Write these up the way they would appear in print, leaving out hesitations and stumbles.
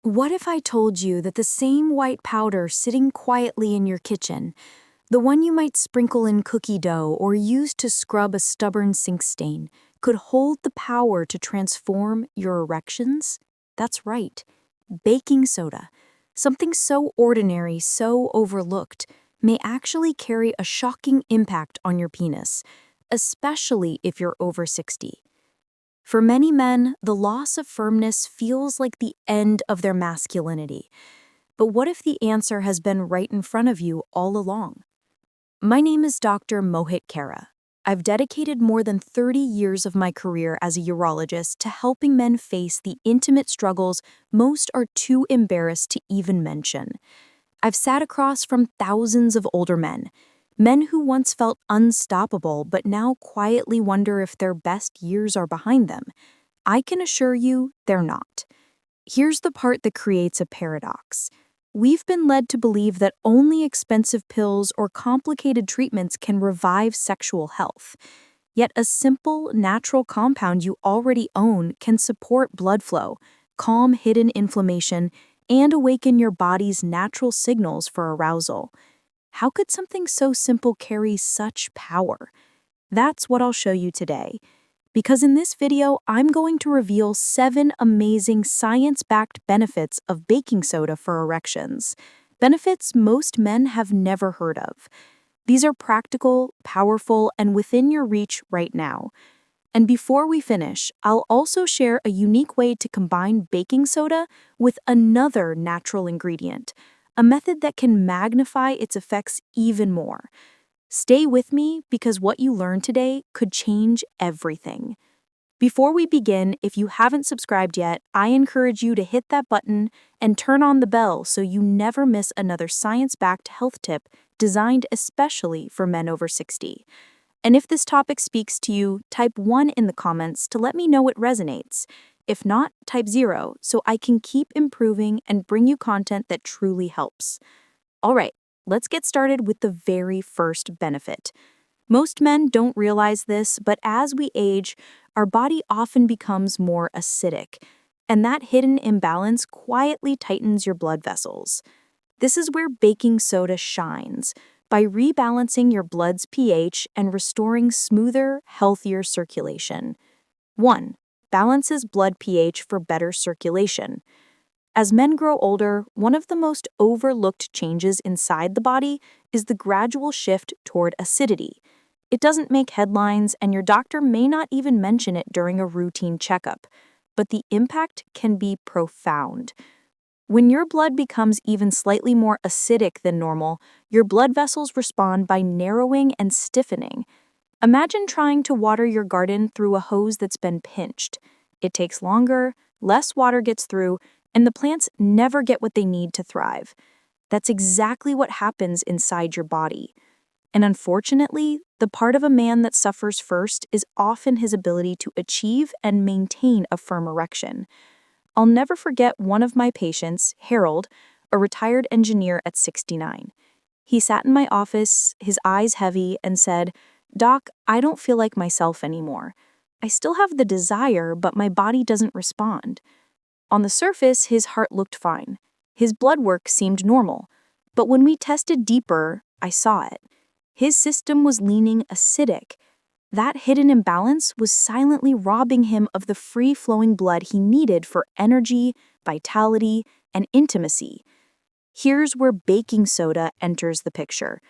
What if I told you that the same white powder sitting quietly in your kitchen, the one you might sprinkle in cookie dough or use to scrub a stubborn sink stain, could hold the power to transform your erections? That's right, baking soda. Something so ordinary, so overlooked, may actually carry a shocking impact on your penis, especially if you're over 60. For many men, the loss of firmness feels like the end of their masculinity. But what if the answer has been right in front of you all along? My name is Dr. Mohit Kara. I've dedicated more than 30 years of my career as a urologist to helping men face the intimate struggles most are too embarrassed to even mention. I've sat across from thousands of older men who once felt unstoppable but now quietly wonder if their best years are behind them. I can assure you they're not. Here's the part that creates a paradox. We've been led to believe that only expensive pills or complicated treatments can revive sexual health. Yet a simple, natural compound you already own can support blood flow, calm hidden inflammation, and awaken your body's natural signals for arousal. How could something so simple carry such power? That's what I'll show you today. Because in this video, I'm going to reveal 7 amazing science-backed benefits of baking soda for erections. Benefits most men have never heard of. These are practical, powerful, and within your reach right now. And before we finish, I'll also share a unique way to combine baking soda with another natural ingredient, a method that can magnify its effects even more. Stay with me because what you learn today could change everything. Before we begin, if you haven't subscribed yet, I encourage you to hit that button and turn on the bell so you never miss another science-backed health tip designed especially for men over 60. And if this topic speaks to you, type 1 in the comments to let me know it resonates. If not, type 0 so I can keep improving and bring you content that truly helps. All right, let's get started with the very first benefit. Most men don't realize this, but as we age, our body often becomes more acidic, and that hidden imbalance quietly tightens your blood vessels. This is where baking soda shines, by rebalancing your blood's pH and restoring smoother, healthier circulation. 1. Balances blood pH for better circulation. As men grow older, one of the most overlooked changes inside the body is the gradual shift toward acidity. It doesn't make headlines, and your doctor may not even mention it during a routine checkup, but the impact can be profound. When your blood becomes even slightly more acidic than normal, your blood vessels respond by narrowing and stiffening. Imagine trying to water your garden through a hose that's been pinched. It takes longer, less water gets through, and the plants never get what they need to thrive. That's exactly what happens inside your body. And unfortunately, the part of a man that suffers first is often his ability to achieve and maintain a firm erection. I'll never forget one of my patients, Harold, a retired engineer at 69. He sat in my office, his eyes heavy, and said, "Doc, I don't feel like myself anymore. I still have the desire, but my body doesn't respond." On the surface, his heart looked fine. His blood work seemed normal. But when we tested deeper, I saw it. His system was leaning acidic. That hidden imbalance was silently robbing him of the free-flowing blood he needed for energy, vitality, and intimacy. Here's where baking soda enters the picture.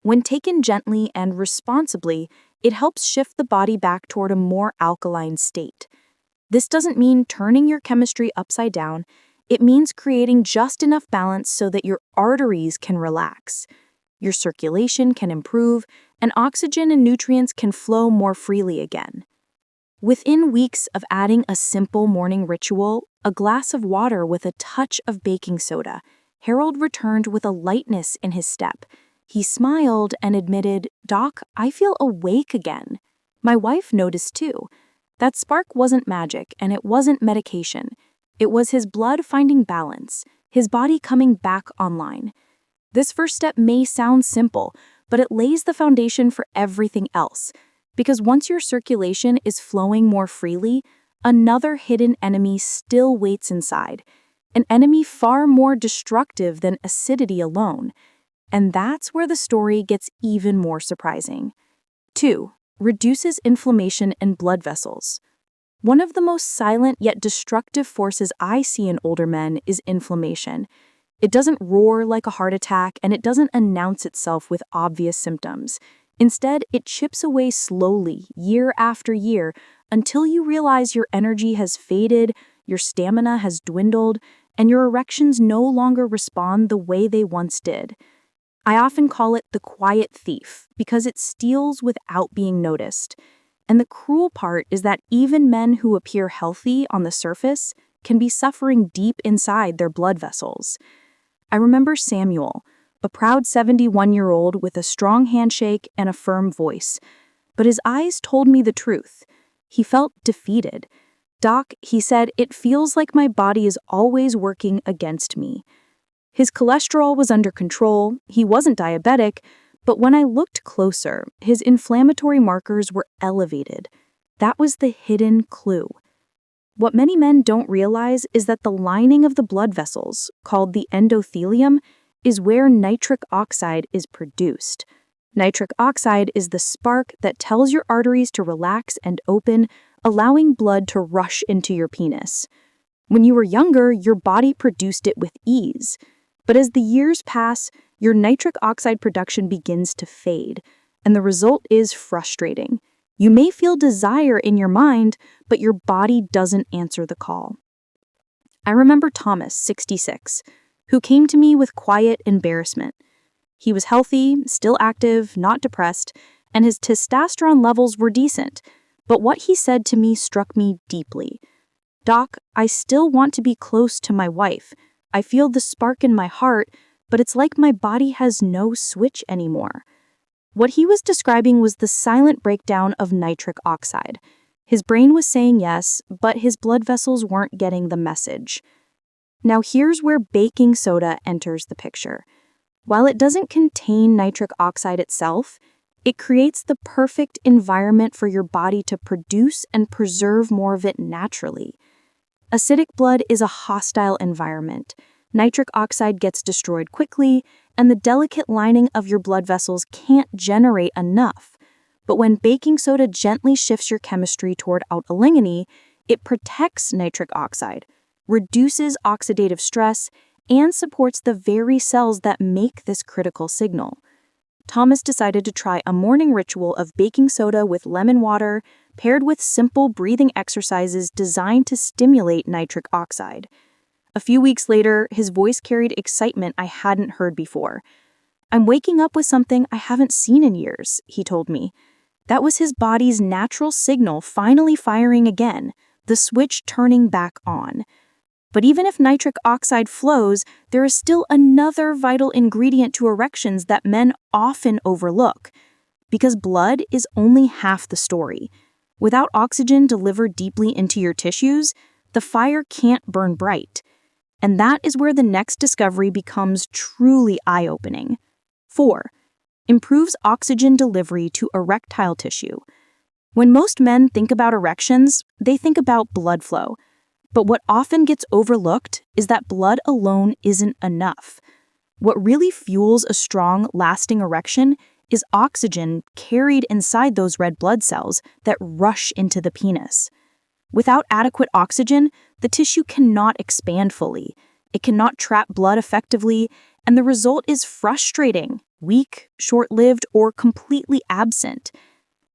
When taken gently and responsibly, it helps shift the body back toward a more alkaline state. This doesn't mean turning your chemistry upside down. It means creating just enough balance so that your arteries can relax, your circulation can improve, and oxygen and nutrients can flow more freely again. Within weeks of adding a simple morning ritual, a glass of water with a touch of baking soda, Harold returned with a lightness in his step. He smiled and admitted, "Doc, I feel awake again." My wife noticed too. That spark wasn't magic, and it wasn't medication. It was his blood finding balance, his body coming back online. This first step may sound simple, but it lays the foundation for everything else. Because once your circulation is flowing more freely, another hidden enemy still waits inside. an enemy far more destructive than acidity alone. And that's where the story gets even more surprising. 2. Reduces inflammation in blood vessels. One of the most silent yet destructive forces I see in older men is inflammation. It doesn't roar like a heart attack, and it doesn't announce itself with obvious symptoms. Instead, it chips away slowly, year after year, until you realize your energy has faded, your stamina has dwindled, and your erections no longer respond the way they once did. I often call it the quiet thief because it steals without being noticed. And the cruel part is that even men who appear healthy on the surface can be suffering deep inside their blood vessels. I remember Samuel, a proud 71-year-old with a strong handshake and a firm voice. But his eyes told me the truth. He felt defeated. "Doc," he said, "it feels like my body is always working against me." His cholesterol was under control, he wasn't diabetic, but when I looked closer, his inflammatory markers were elevated. That was the hidden clue. What many men don't realize is that the lining of the blood vessels, called the endothelium, is where nitric oxide is produced. Nitric oxide is the spark that tells your arteries to relax and open, allowing blood to rush into your penis. When you were younger, your body produced it with ease. But as the years pass, your nitric oxide production begins to fade, and the result is frustrating. You may feel desire in your mind, but your body doesn't answer the call. I remember Thomas, 66, who came to me with quiet embarrassment. He was healthy, still active, not depressed, and his testosterone levels were decent. But what he said to me struck me deeply. "Doc, I still want to be close to my wife. I feel the spark in my heart, but it's like my body has no switch anymore." What he was describing was the silent breakdown of nitric oxide. His brain was saying yes, but his blood vessels weren't getting the message. Now here's where baking soda enters the picture. While it doesn't contain nitric oxide itself, it creates the perfect environment for your body to produce and preserve more of it naturally. Acidic blood is a hostile environment. Nitric oxide gets destroyed quickly, and the delicate lining of your blood vessels can't generate enough. But when baking soda gently shifts your chemistry toward alkalinity, it protects nitric oxide, reduces oxidative stress, and supports the very cells that make this critical signal. Thomas decided to try a morning ritual of baking soda with lemon water, paired with simple breathing exercises designed to stimulate nitric oxide. A few weeks later, his voice carried excitement I hadn't heard before. "I'm waking up with something I haven't seen in years," he told me. That was his body's natural signal finally firing again, the switch turning back on. But even if nitric oxide flows, there is still another vital ingredient to erections that men often overlook. Because blood is only half the story. Without oxygen delivered deeply into your tissues, the fire can't burn bright. And that is where the next discovery becomes truly eye-opening. 4. Improves oxygen delivery to erectile tissue. When most men think about erections, they think about blood flow. But what often gets overlooked is that blood alone isn't enough. What really fuels a strong, lasting erection is oxygen carried inside those red blood cells that rush into the penis. Without adequate oxygen, the tissue cannot expand fully. It cannot trap blood effectively, and the result is frustrating, weak, short-lived, or completely absent.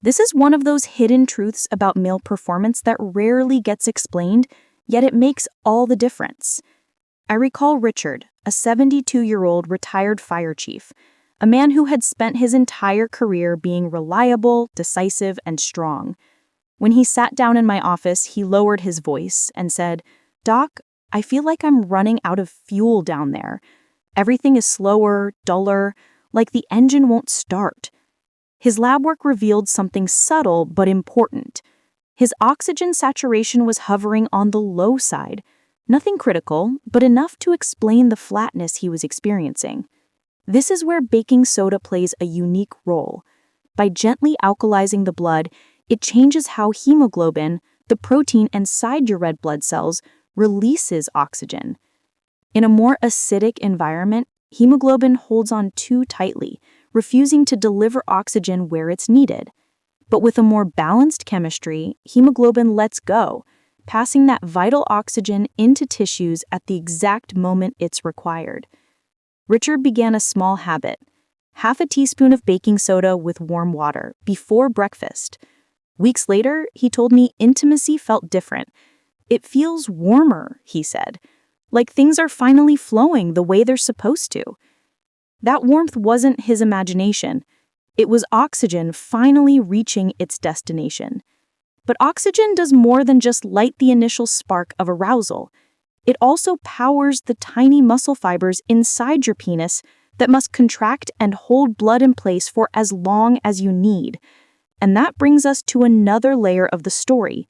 This is one of those hidden truths about male performance that rarely gets explained, yet it makes all the difference. I recall Richard, a 72-year-old retired fire chief, a man who had spent his entire career being reliable, decisive, and strong. When he sat down in my office, he lowered his voice and said, "Doc, I feel like I'm running out of fuel down there. Everything is slower, duller, like the engine won't start." His lab work revealed something subtle but important. His oxygen saturation was hovering on the low side. Nothing critical, but enough to explain the flatness he was experiencing. This is where baking soda plays a unique role. By gently alkalizing the blood, it changes how hemoglobin, the protein inside your red blood cells, releases oxygen. In a more acidic environment, hemoglobin holds on too tightly, refusing to deliver oxygen where it's needed. But with a more balanced chemistry, hemoglobin lets go, passing that vital oxygen into tissues at the exact moment it's required. Richard began a small habit: half a teaspoon of baking soda with warm water before breakfast. Weeks later, he told me intimacy felt different. "It feels warmer," he said, "like things are finally flowing the way they're supposed to." That warmth wasn't his imagination. It was oxygen finally reaching its destination. But oxygen does more than just light the initial spark of arousal. It also powers the tiny muscle fibers inside your penis that must contract and hold blood in place for as long as you need. And that brings us to another layer of the story: